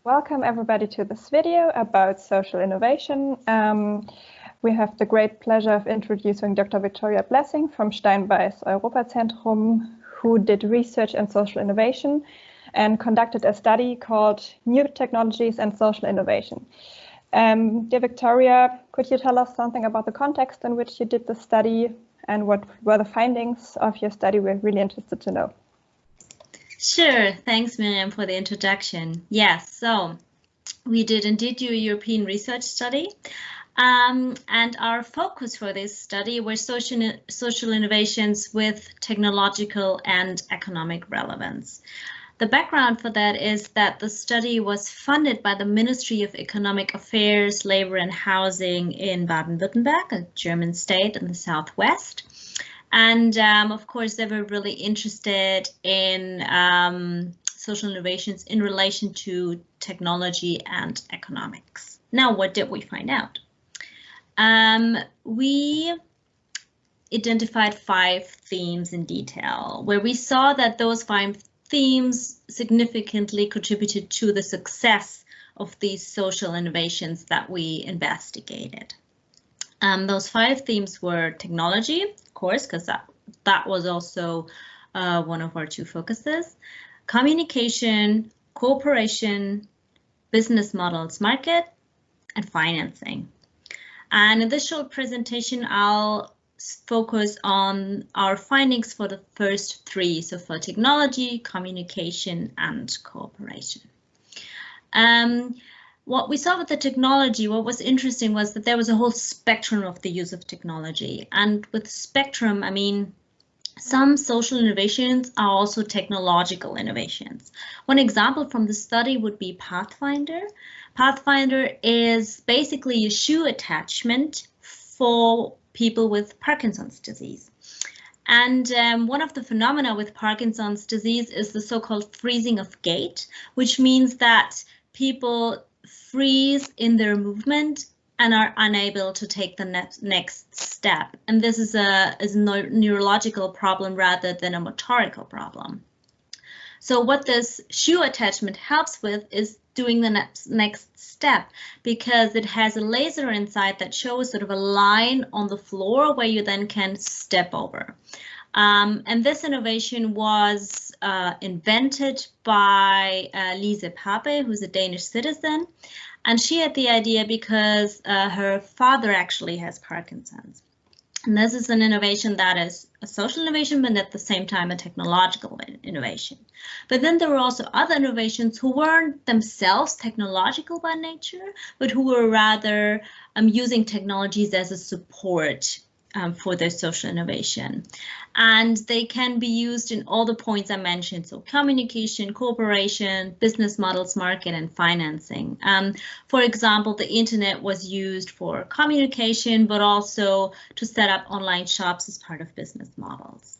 Welcome everybody to this video about social innovation. We have the great pleasure of introducing Dr. Victoria Blessing from Steinbeis Europazentrum, who did research in social innovation and conducted a study called New Technologies and Social Innovation. Dear Victoria, could you tell us something about the context in which you did the study and what were the findings of your study? We're really interested to know. Sure, thanks Miriam for the introduction. Yes, so we did indeed do a European research study, and our focus for this study were social innovations with technological and economic relevance. The background for that is that the study was funded by the Ministry of Economic Affairs, Labor and Housing in Baden-Württemberg, a German state in the southwest. And of course, they were really interested in social innovations in relation to technology and economics. Now, what did we find out? We identified 5 themes in detail, where we saw that those 5 themes significantly contributed to the success of these social innovations that we investigated. Those 5 themes were technology, of course, because that was also one of our 2 focuses, communication, cooperation, business models, market, and financing. And in this short presentation, I'll focus on our findings for the first 3, so for technology, communication, and cooperation. What we saw with the technology, what was interesting was that there was a whole spectrum of the use of technology. And with spectrum, I mean, some social innovations are also technological innovations. One example from the study would be Pathfinder. Pathfinder is basically a shoe attachment for people with Parkinson's disease. And one of the phenomena with Parkinson's disease is the so-called freezing of gait, which means that people freeze in their movement and are unable to take the next step. And this is a neurological problem rather than a motorical problem. So what this shoe attachment helps with is doing the next step, because it has a laser inside that shows sort of a line on the floor where you then can step over. And this innovation was invented by Lise Pape, who's a Danish citizen, and she had the idea because her father actually has Parkinson's. And this is an innovation that is a social innovation, but at the same time a technological innovation. But then there were also other innovations who weren't themselves technological by nature, but who were rather using technologies as a support for their social innovation. And they can be used in all the points I mentioned, so communication, cooperation, business models, market, and financing. For example, the internet was used for communication, but also to set up online shops as part of business models.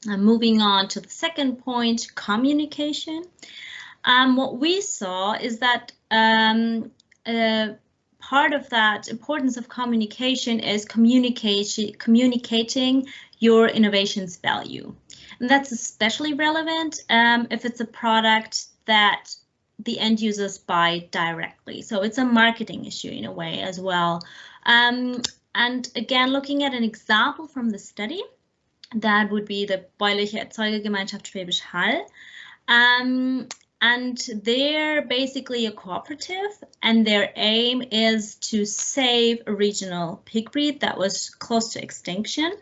Moving on to the second point, communication. What we saw is that part of that importance of communication is communicating your innovation's value. And that's especially relevant if it's a product that the end users buy directly. So it's a marketing issue in a way as well. And again, looking at an example from the study, that would be the Bäuerliche Erzeugergemeinschaft Schwäbisch Hall. And they're basically a cooperative, and their aim is to save a regional pig breed that was close to extinction.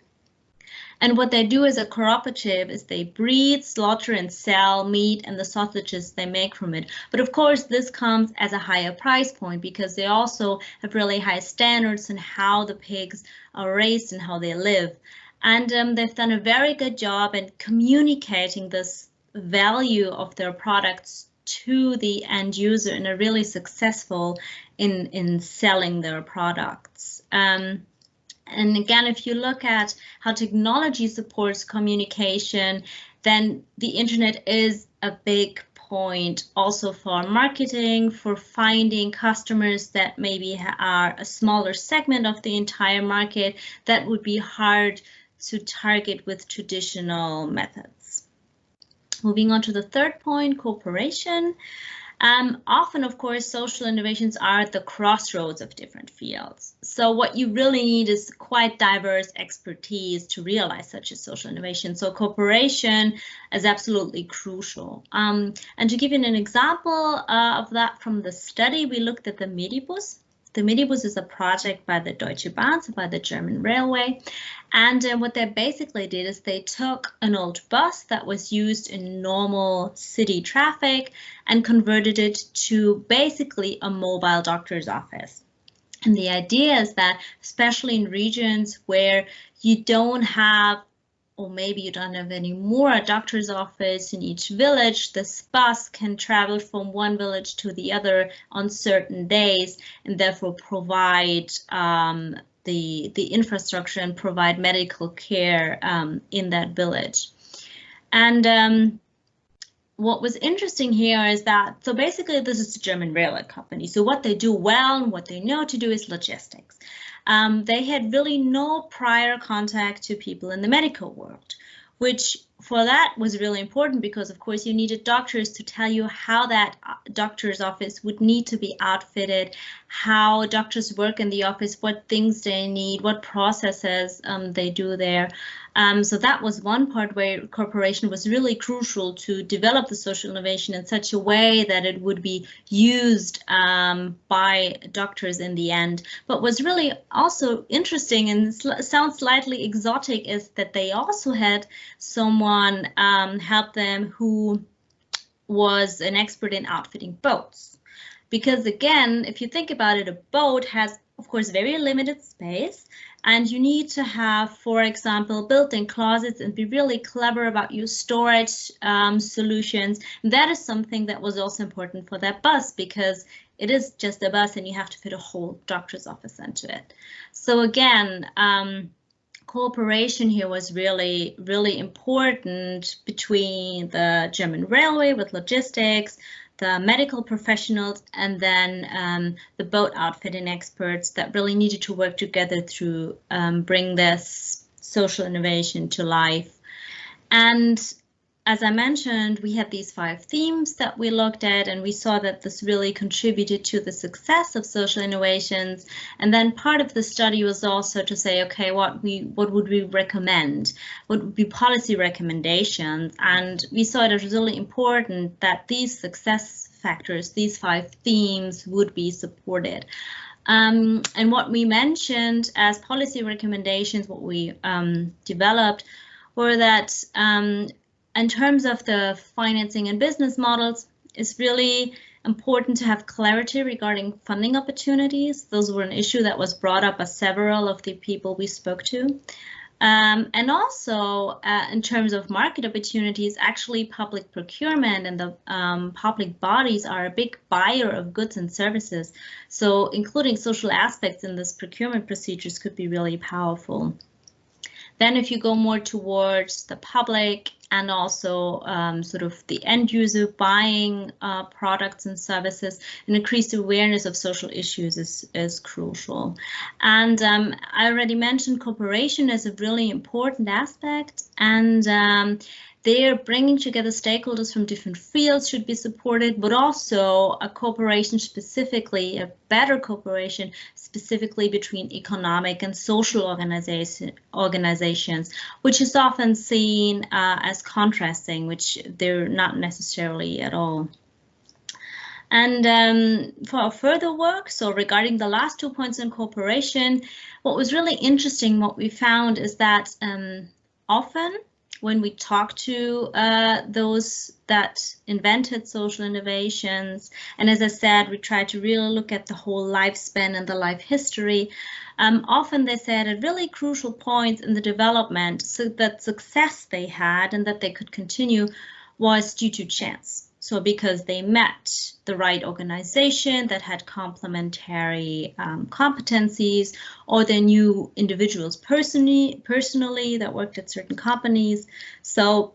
And what they do as a cooperative is they breed, slaughter, and sell meat and the sausages they make from it. But of course, this comes as a higher price point because they also have really high standards in how the pigs are raised and how they live. And they've done a very good job in communicating this value of their products to the end user and are really successful in selling their products. And again, if you look at how technology supports communication, then the internet is a big point also for marketing, for finding customers that maybe are a smaller segment of the entire market that would be hard to target with traditional methods. Moving on to the third point, cooperation. Often, of course, social innovations are at the crossroads of different fields. So what you really need is quite diverse expertise to realize such a social innovation. So cooperation is absolutely crucial. And to give you an example of that from the study, we looked at the Medibus. The Medibus is a project by the Deutsche Bahn, so by the German railway. And what they basically did is they took an old bus that was used in normal city traffic and converted it to basically a mobile doctor's office. And the idea is that, especially in regions where you don't have, or maybe you don't have any more, a doctor's office in each village, this bus can travel from one village to the other on certain days and therefore provide the infrastructure and provide medical care in that village. And what was interesting here is that, so basically this is a German railway company. So what they do well and what they know to do is logistics. They had really no prior contact to people in the medical world, which for that was really important because, of course, you needed doctors to tell you how that doctor's office would need to be outfitted, how doctors work in the office, what things they need, what processes they do there. So that was one part where cooperation was really crucial to develop the social innovation in such a way that it would be used by doctors in the end. But what's really also interesting and sounds slightly exotic is that they also had someone help them who was an expert in outfitting boats. Because again, if you think about it, a boat has, of course, very limited space. And you need to have, for example, built-in closets and be really clever about your storage solutions. That is something that was also important for that bus because it is just a bus and you have to fit a whole doctor's office into it. So again, cooperation here was really, really important between the German railway with logistics, the medical professionals, and then the boat outfitting experts that really needed to work together to bring this social innovation to life. And as I mentioned, we had these 5 themes that we looked at, and we saw that this really contributed to the success of social innovations. And then part of the study was also to say, okay, what would we recommend? What would be policy recommendations? And we saw it as really important that these success factors, these 5 themes, would be supported. And what we mentioned as policy recommendations, what we developed, were that in terms of the financing and business models, it's really important to have clarity regarding funding opportunities. Those were an issue that was brought up by several of the people we spoke to. And also, in terms of market opportunities, actually public procurement and the public bodies are a big buyer of goods and services. So including social aspects in this procurement procedures could be really powerful. Then if you go more towards the public and also sort of the end user buying products and services, an increased awareness of social issues is crucial. And I already mentioned cooperation as a really important aspect, and they're bringing together stakeholders from different fields should be supported, but also a cooperation specifically, a better cooperation specifically between economic and social organizations, which is often seen as contrasting, which they're not necessarily at all. And for our further work, so regarding the last 2 points in cooperation, what was really interesting, what we found is that often when we talk to those that invented social innovations, and as I said, we try to really look at the whole lifespan and the life history, often they said at really crucial points in the development, so that success they had and that they could continue was due to chance. So because they met the right organization that had complementary competencies, or they knew individuals personally that worked at certain companies. So,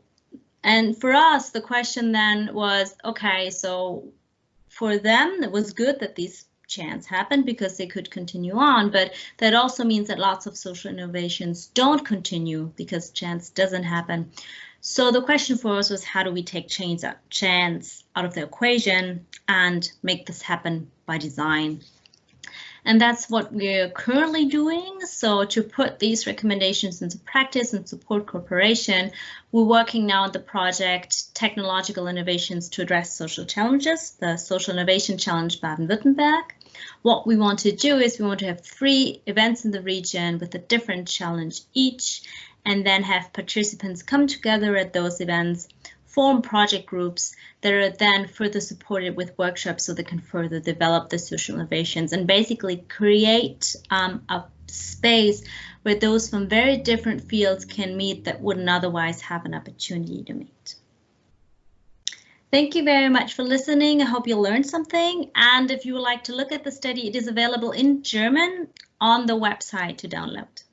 and for us, the question then was, okay, so for them, it was good that these chance happened because they could continue on, but that also means that lots of social innovations don't continue because chance doesn't happen. So the question for us was, how do we take chance out of the equation and make this happen by design? And that's what we're currently doing. So to put these recommendations into practice and support cooperation, we're working now on the project Technological Innovations to Address Social Challenges, the Social Innovation Challenge Baden-Württemberg. What we want to do is we want to have 3 events in the region with a different challenge each, and then have participants come together at those events, form project groups that are then further supported with workshops so they can further develop the social innovations and basically create a space where those from very different fields can meet that wouldn't otherwise have an opportunity to meet. Thank you very much for listening. I hope you learned something. And if you would like to look at the study, it is available in German on the website to download.